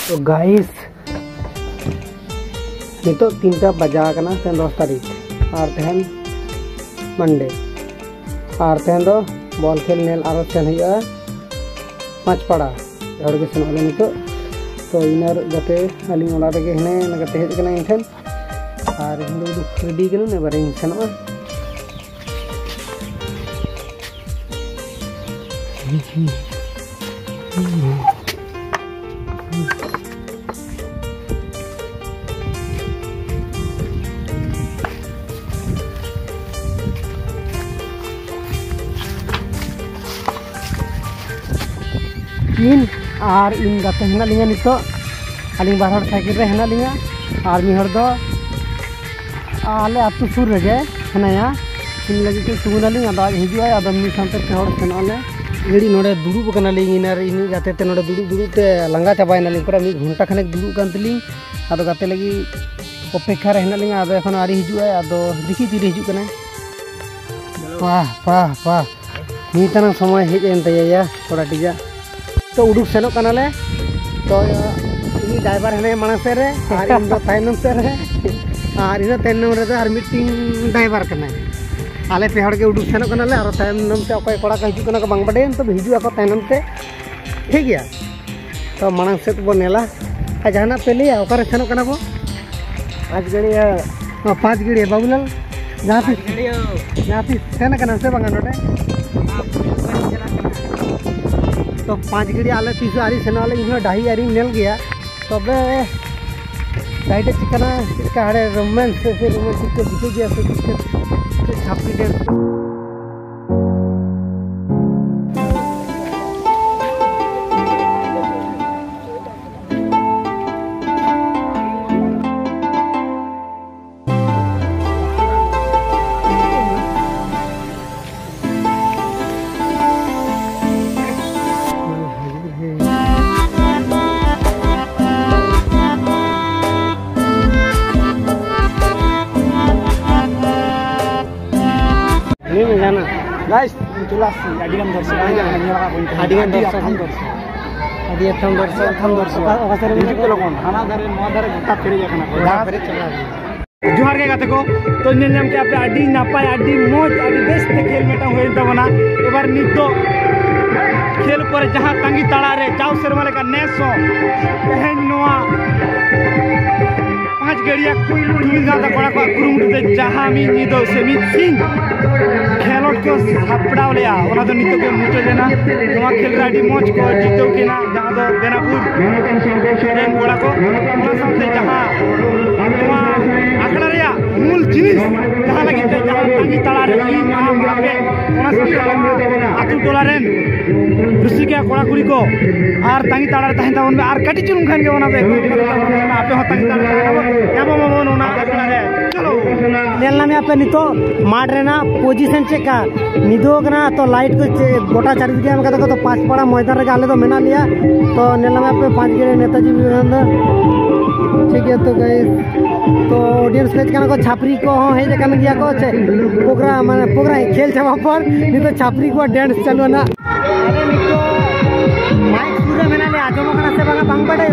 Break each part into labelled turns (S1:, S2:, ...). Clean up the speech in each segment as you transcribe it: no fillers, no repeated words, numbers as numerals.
S1: तो गाइस नितो 3टा बजा करना 10 तारीख और तहन मंडे और तहन दो बॉल खेल नेल और सेन हुआ पाँचपाड़ा हर के सेन नितो तो इनार गते अली ओड़ा रे हने गते हेज कना इनठन और इन दो रेडी कनु ने बारे सेनवा और इन गाते हेना लिंगा नितो अली बाहर साइकिल रे हेना लिंगा और मिहर दो आले आतु सुर रे हेनाया इन लगी के सुगुनाली आदा हिजुआ आदा मी सानते पेहड़ सेनले गड़ी नोडे दुड़ुब कना लिंग इनार इन गाते ते नोडे दुड़ुब ते लंगा चाबायना लिंग पूरा 1 घंटा खने दुड़ुब कान तली आदो गाते लगी अपेक्षा रे हेना लिंगा आदो एखन आरी हिजुआ आदो देखि तिरे हिजु कना वाह वाह वाह नीतना समय हेज एन तया थोड़ा टिजा तो उडुक सेनो कनाले तो इन ड्राइवर हेने मानस रे और इन दो तायनम से रे और इन तायनम रे और मीटिंग ड्राइवर कना आले पे हड़ के उडुक सेनो कनाले और तायनम से अकय कोड़ा का हिजु कना को बांग बडे तो हिजु ako तायनम से ठीक गया तो मानस से तो नेला आ जहाना पे लिया ओकरे सेनो कना को 5 गड़ी बाबूलाल जहाँ पे सेन कना से बांगा नोटे तो 5 गड़ी आले तीस आरी सेनाले इन डाही आरी नेल गया तबे डाइटे चिकना इसका हरे रोमांस से रोमांटिक के दिखे गया से छापी दे guys itulah sih adigan dorsa adigan dorsa itu loh kon hana dare no dare gota feri jakana gota feri chala जोहार के गाते को तो नेम के आपे आडी नापाय आडी मोज आडी बेस्ट खेल मेटा होइन तबना एबार नितो खेल पर जहां तांगी ताड़ा रे जाव सेरमाले का नेसो तहन नोआ 5 गड़िया कुइलु हिल जाता कोड़ा को कुरुमुते जहां मी निदो सेमी सिंह खेलोट को हपड़ाव लिया ओना तो नितो के मुचो देना नोआ खेल राडी मोज को जितो केना जहां दो बेनापुर रेन कोड़ा को ओना साथे जहां नोआ आकड़ा रिया मूल जिनिस जहां लगी जहां तांगी ताड़ा रे जहां मापे ओना साथे आतु टोला रेन रुसी के कोड़ा कुड़ी को आर तांगी ताड़ा तहन तवन में आर कटी चुन खान के ओना पे आपे हो तांगी ताड़ा याबो मोन ओना आकड़ा रे चलो नेलना में आपे नितो माड रेना पोजीशन चेक का निदो कना तो लाइट को गोटा चार दिया में कदा तो 5 पाड़ा मैदान रे आले तो मेना लिया तो नेलना में आपे 5 गड़े नेताजी विवेकानंद ठीक है तो गाइस तो ऑडियंस पेज कना को छापरी को हे जे कन गया को प्रोग्राम माने प्रोग्राम खेल छवा पर नि तो छापरी को डांस चालू ना अरे नितो माइक पूरा मेना ले आजो कना से बांग पड़े तो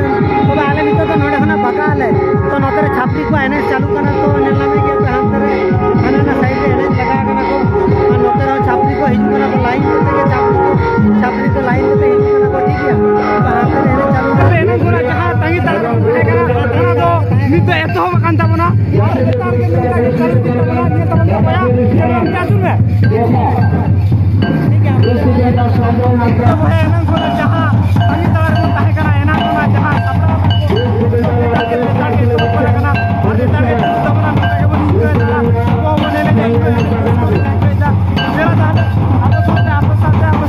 S1: आले नितो तो नोडे खना बका आले तो नोतरे छापरी को एने चालू कना तो नेला में के अंतर खाना ना साइड रे एने लगा कना को नोतरे छापरी को हिजु कना तो लाइन करते के छापरी को लाइन करते हिजु कना को ठीक है तो हाथ में एने चालू करे एने थोड़ा जहां तांगी ताड़ा कना थाना दो नितो एतो हो कान ताबना तार के चालू करते बना ये तब पाया ये हम क्या सुन में ठीक है तो है एने थोड़ा जहां तांगी ताड़ा को ताहे कना एना कोना जहां अपना के ऊपर कना और देता है तब ना के बोली को बने ले मेरा दादा आप साथ आप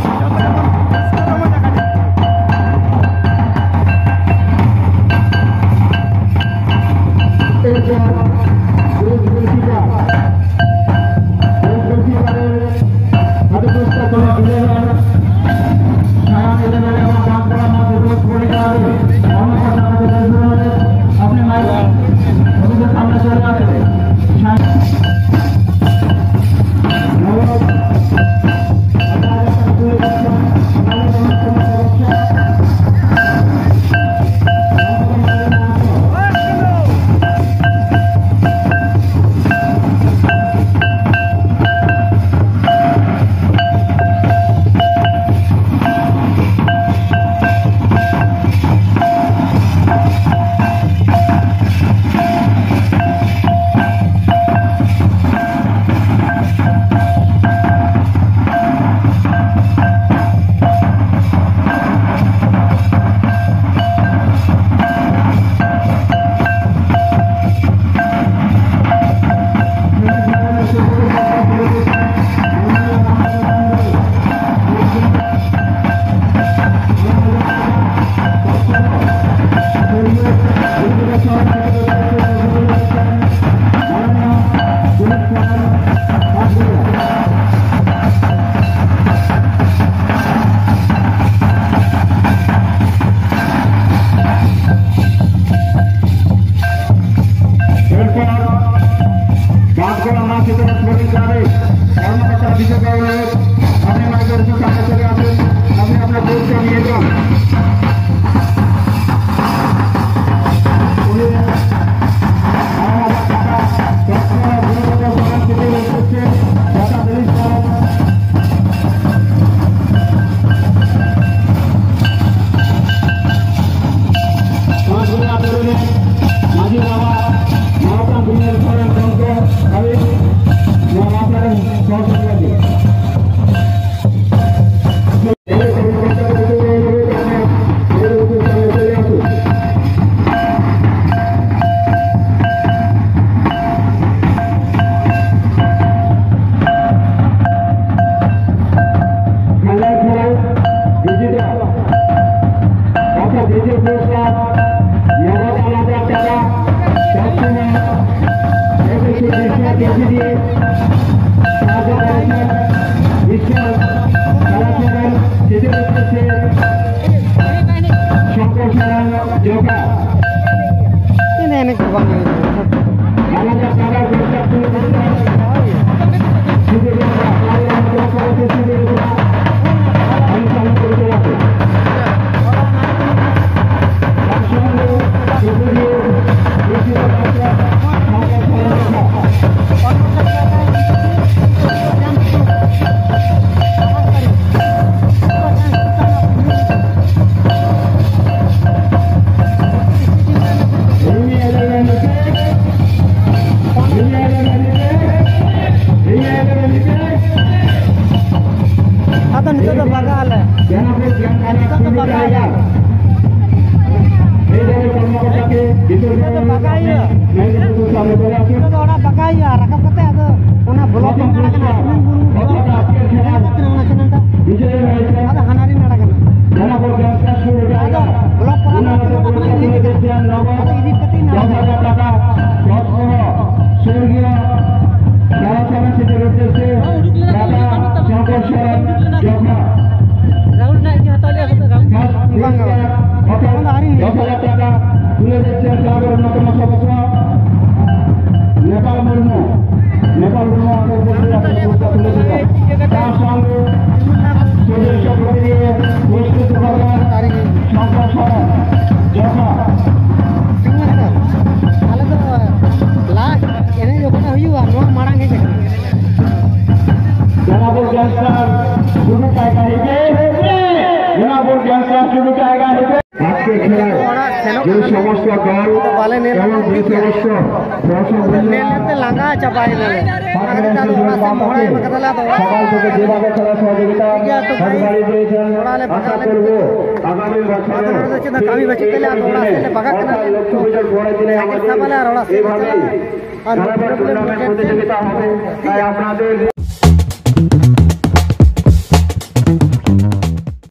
S2: সমস্ত দল
S3: লাঙ্গা চাপাই
S2: সকাল থেকে যেভাবে খেলা সহযোগিতা আশা করব আগামী বছরে প্রতিযোগিতা হবে তাই আপনাদের